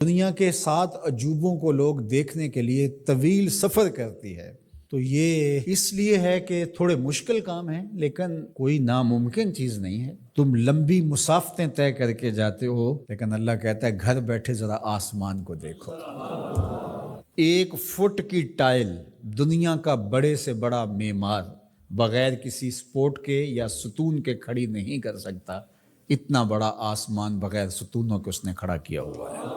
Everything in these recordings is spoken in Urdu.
دنیا کے 7 عجوبوں کو لوگ دیکھنے کے لیے طویل سفر کرتی ہے، تو یہ اس لیے ہے کہ تھوڑے مشکل کام ہیں، لیکن کوئی ناممکن چیز نہیں ہے۔ تم لمبی مسافتیں طے کر کے جاتے ہو، لیکن اللہ کہتا ہے گھر بیٹھے ذرا آسمان کو دیکھو۔ 1 فٹ کی ٹائل دنیا کا بڑے سے بڑا معمار بغیر کسی سپورٹ کے یا ستون کے کھڑی نہیں کر سکتا۔ اتنا بڑا آسمان بغیر ستونوں کے اس نے کھڑا کیا ہوا ہے۔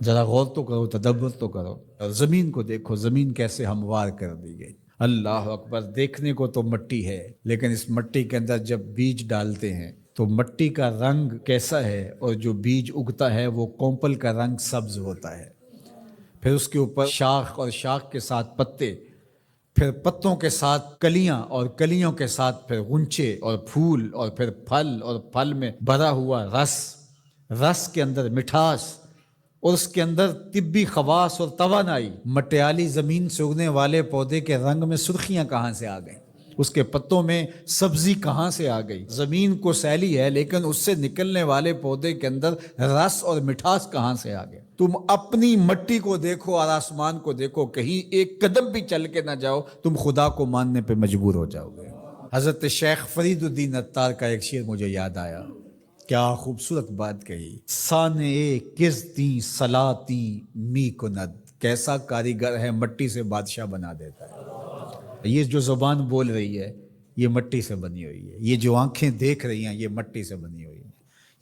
ذرا غور تو کرو، تدبر تو کرو، اور زمین کو دیکھو، زمین کیسے ہموار کر دی گئی۔ اللہ اکبر! دیکھنے کو تو مٹی ہے، لیکن اس مٹی کے اندر جب بیج ڈالتے ہیں تو مٹی کا رنگ کیسا ہے، اور جو بیج اگتا ہے وہ کونپل کا رنگ سبز ہوتا ہے۔ پھر اس کے اوپر شاخ، اور شاخ کے ساتھ پتے، پھر پتوں کے ساتھ کلیاں، اور کلیوں کے ساتھ پھر غنچے اور پھول، اور پھر پھل، اور پھل میں بھرا ہوا رس، رس کے اندر مٹھاس، اور اس کے اندر طبی خواص اور توانائی۔ مٹیالی زمین سے اگنے والے پودے کے رنگ میں سرخیاں کہاں سے آ گئیں؟ اس کے پتوں میں سبزی کہاں سے آ گئی؟ زمین کو سیلی ہے، لیکن اس سے نکلنے والے پودے کے اندر رس اور مٹھاس کہاں سے آ گئے؟ تم اپنی مٹی کو دیکھو اور آسمان کو دیکھو، کہیں ایک قدم بھی چل کے نہ جاؤ، تم خدا کو ماننے پہ مجبور ہو جاؤ گے۔ حضرت شیخ فرید الدین عطار کا ایک شعر مجھے یاد آیا، کیا خوبصورت بات کہی۔ سانے کزتی سلاتی می کند، کیسا کاریگر ہے، مٹی سے بادشاہ بنا دیتا ہے۔ یہ جو زبان بول رہی ہے یہ مٹی سے بنی ہوئی ہے، یہ جو آنکھیں دیکھ رہی ہیں یہ مٹی سے بنی ہوئی ہیں،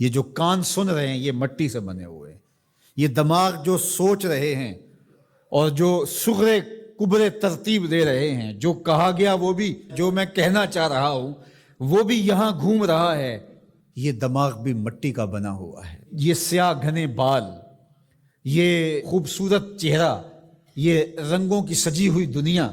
یہ جو کان سن رہے ہیں یہ مٹی سے بنے ہوئے ہیں، یہ دماغ جو سوچ رہے ہیں اور جو صغرے کبرے ترتیب دے رہے ہیں، جو کہا گیا وہ بھی، جو میں کہنا چاہ رہا ہوں وہ بھی یہاں گھوم رہا ہے، یہ دماغ بھی مٹی کا بنا ہوا ہے۔ یہ سیاہ گھنے بال، یہ خوبصورت چہرہ، یہ رنگوں کی سجی ہوئی دنیا،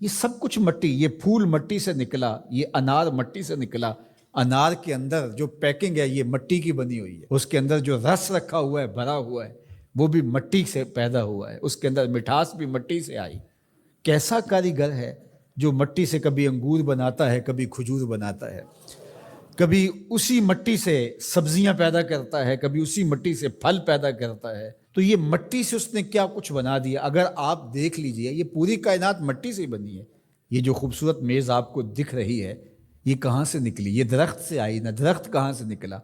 یہ سب کچھ مٹی۔ یہ پھول مٹی سے نکلا، یہ انار مٹی سے نکلا۔ انار کے اندر جو پیکنگ ہے یہ مٹی کی بنی ہوئی ہے، اس کے اندر جو رس رکھا ہوا ہے، بھرا ہوا ہے، وہ بھی مٹی سے پیدا ہوا ہے، اس کے اندر مٹھاس بھی مٹی سے آئی۔ کیسا کاریگر ہے جو مٹی سے کبھی انگور بناتا ہے، کبھی کھجور بناتا ہے، کبھی اسی مٹی سے سبزیاں پیدا کرتا ہے، کبھی اسی مٹی سے پھل پیدا کرتا ہے۔ تو یہ مٹی سے اس نے کیا کچھ بنا دیا۔ اگر آپ دیکھ لیجئے یہ پوری کائنات مٹی سے ہی بنی ہے۔ یہ جو خوبصورت میز آپ کو دکھ رہی ہے یہ کہاں سے نکلی؟ یہ درخت سے آئی نہ، درخت کہاں سے نکلا؟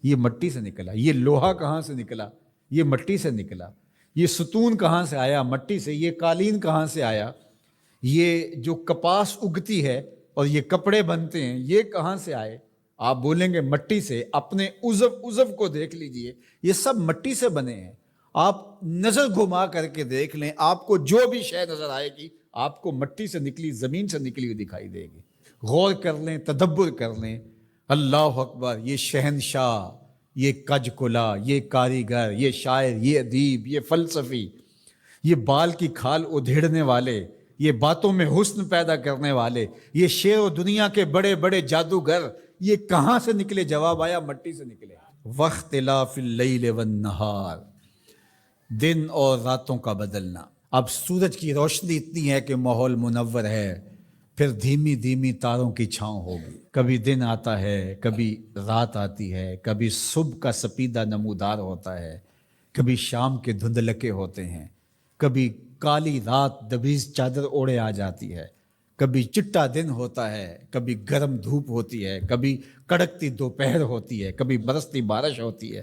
یہ مٹی سے نکلا۔ یہ لوہا کہاں سے نکلا؟ یہ مٹی سے نکلا۔ یہ ستون کہاں سے آیا؟ مٹی سے۔ یہ قالین کہاں سے آیا؟ یہ جو کپاس اگتی ہے اور یہ کپڑے بنتے ہیں یہ کہاں سے آئے؟ آپ بولیں گے مٹی سے۔ اپنے عضو کو دیکھ لیجئے، یہ سب مٹی سے بنے ہیں۔ آپ نظر گھما کر کے دیکھ لیں، آپ کو جو بھی شے نظر آئے گی آپ کو مٹی سے نکلی، زمین سے نکلی ہوئی دکھائی دے گی۔ غور کر لیں، تدبر کر لیں۔ اللہ اکبر! یہ شہنشاہ، یہ کج کلا، یہ کاریگر، یہ شاعر، یہ ادیب، یہ فلسفی، یہ بال کی کھال ادھیڑنے والے، یہ باتوں میں حسن پیدا کرنے والے، یہ شعر و دنیا کے بڑے بڑے جادوگر، یہ کہاں سے نکلے؟ جواب آیا مٹی سے نکلے۔ واختلاف اللیل والنہار، دن اور راتوں کا بدلنا۔ اب سورج کی روشنی اتنی ہے کہ ماحول منور ہے، پھر دھیمی دھیمی تاروں کی چھاؤں ہوگی۔ کبھی دن آتا ہے، کبھی رات آتی ہے، کبھی صبح کا سپیدہ نمودار ہوتا ہے، کبھی شام کے دھندلکے ہوتے ہیں، کبھی کالی رات دبیز چادر اوڑے آ جاتی ہے، کبھی چٹا دن ہوتا ہے، کبھی گرم دھوپ ہوتی ہے، کبھی کڑکتی دوپہر ہوتی ہے، کبھی برستی بارش ہوتی ہے،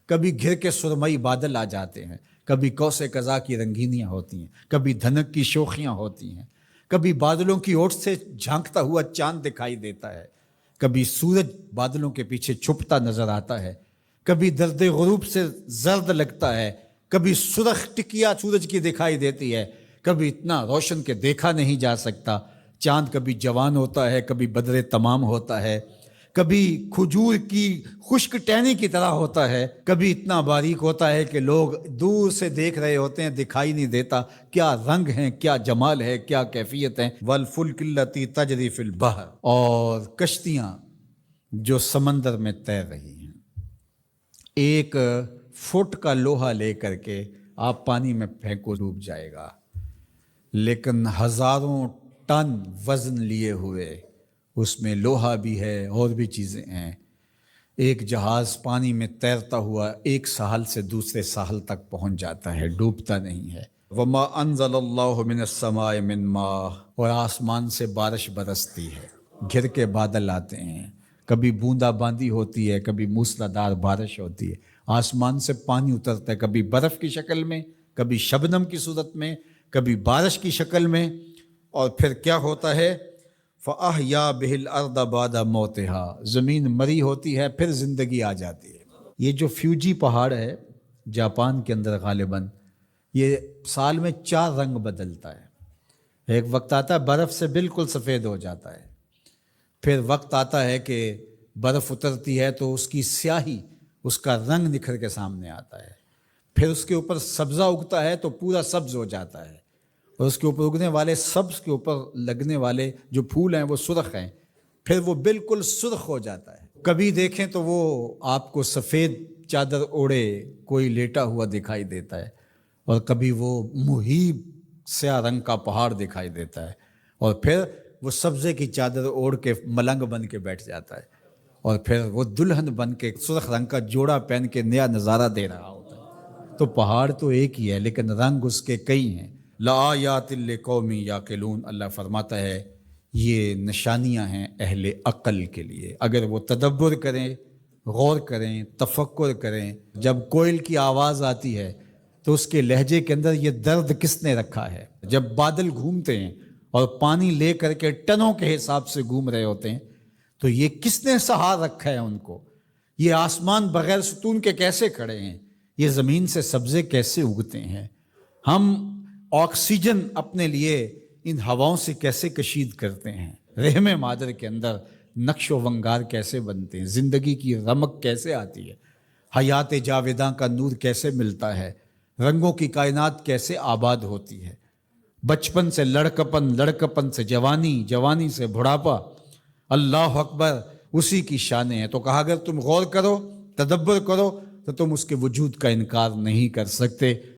کبھی گھر کے سرمئی بادل آ جاتے ہیں، کبھی کوسے قزا کی رنگینیاں ہوتی ہیں، کبھی دھنک کی شوخیاں ہوتی ہیں، کبھی بادلوں کی اوٹ سے جھانکتا ہوا چاند دکھائی دیتا ہے، کبھی سورج بادلوں کے پیچھے چھپتا نظر آتا ہے، کبھی درد غروب سے زرد لگتا ہے، کبھی سرخ ٹکیا سورج کی دکھائی دیتی ہے، کبھی اتنا روشن کہ دیکھا نہیں جا سکتا۔ چاند کبھی جوان ہوتا ہے، کبھی بدر تمام ہوتا ہے، کبھی کھجور کی خشک ٹہنی کی طرح ہوتا ہے، کبھی اتنا باریک ہوتا ہے کہ لوگ دور سے دیکھ رہے ہوتے ہیں، دکھائی نہیں دیتا۔ کیا رنگ ہیں، کیا جمال ہے، کیا کیفیت ہے۔ والفلک التی تجری فی البحر، اور کشتیاں جو سمندر میں تیر رہی ہیں۔ 1 فٹ کا لوہا لے کر کے آپ پانی میں پھینکو، ڈوب جائے گا، لیکن ہزاروں ٹن وزن لیے ہوئے اس میں لوہا بھی ہے اور بھی چیزیں ہیں، ایک جہاز پانی میں تیرتا ہوا ایک ساحل سے دوسرے ساحل تک پہنچ جاتا ہے، ڈوبتا نہیں ہے۔ وما انزل اللہ من السماء من ماء، اور آسمان سے بارش برستی ہے، گھر کے بادل آتے ہیں، کبھی بوندا باندی ہوتی ہے، کبھی موسلادھار بارش ہوتی ہے، آسمان سے پانی اترتا ہے، کبھی برف کی شکل میں، کبھی شبنم کی صورت میں، کبھی بارش کی شکل میں، اور پھر کیا ہوتا ہے؟ فَأَحْيَا بِهِ الْأَرْضَ بَعْدَ مَوْتِهَا، زمین مری ہوتی ہے پھر زندگی آ جاتی ہے۔ یہ جو فیوجی پہاڑ ہے جاپان کے اندر غالباً، یہ سال میں 4 رنگ بدلتا ہے۔ ایک وقت آتا ہے برف سے بالکل سفید ہو جاتا ہے، پھر وقت آتا ہے کہ برف اترتی ہے تو اس کی سیاہی، اس کا رنگ نکھر کے سامنے آتا ہے، پھر اس کے اوپر سبزہ اگتا ہے تو پورا سبز ہو جاتا ہے، اور اس کے اوپر اگنے والے سبز کے اوپر لگنے والے جو پھول ہیں وہ سرخ ہیں، پھر وہ بالکل سرخ ہو جاتا ہے۔ کبھی دیکھیں تو وہ آپ کو سفید چادر اوڑے کوئی لیٹا ہوا دکھائی دیتا ہے، اور کبھی وہ مہیب سیاہ رنگ کا پہاڑ دکھائی دیتا ہے، اور پھر وہ سبزے کی چادر اوڑھ کے ملنگ بن کے بیٹھ جاتا ہے، اور پھر وہ دلہن بن کے سرخ رنگ کا جوڑا پہن کے نیا نظارہ دے رہا ہوتا ہے۔ تو پہاڑ تو ایک ہی ہے لیکن رنگ اس کے کئی ہیں۔ لآیات لقوم یعقلون، اللہ فرماتا ہے یہ نشانیاں ہیں اہل عقل کے لیے، اگر وہ تدبر کریں، غور کریں، تفکر کریں۔ جب کوئل کی آواز آتی ہے تو اس کے لہجے کے اندر یہ درد کس نے رکھا ہے؟ جب بادل گھومتے ہیں اور پانی لے کر کے ٹنوں کے حساب سے گھوم رہے ہوتے ہیں تو یہ کس نے سہار رکھا ہے ان کو؟ یہ آسمان بغیر ستون کے کیسے کھڑے ہیں؟ یہ زمین سے سبزے کیسے اگتے ہیں؟ ہم آکسیجن اپنے لیے ان ہواؤں سے کیسے کشید کرتے ہیں؟ رحم مادر کے اندر نقش و ونگار کیسے بنتے ہیں؟ زندگی کی رمق کیسے آتی ہے؟ حیات جاویداں کا نور کیسے ملتا ہے؟ رنگوں کی کائنات کیسے آباد ہوتی ہے؟ بچپن سے لڑکپن، لڑکپن سے جوانی، جوانی سے بڑھاپا، اللہ اکبر، اسی کی شانیں ہیں۔ تو کہا اگر تم غور کرو، تدبر کرو تو تم اس کے وجود کا انکار نہیں کر سکتے۔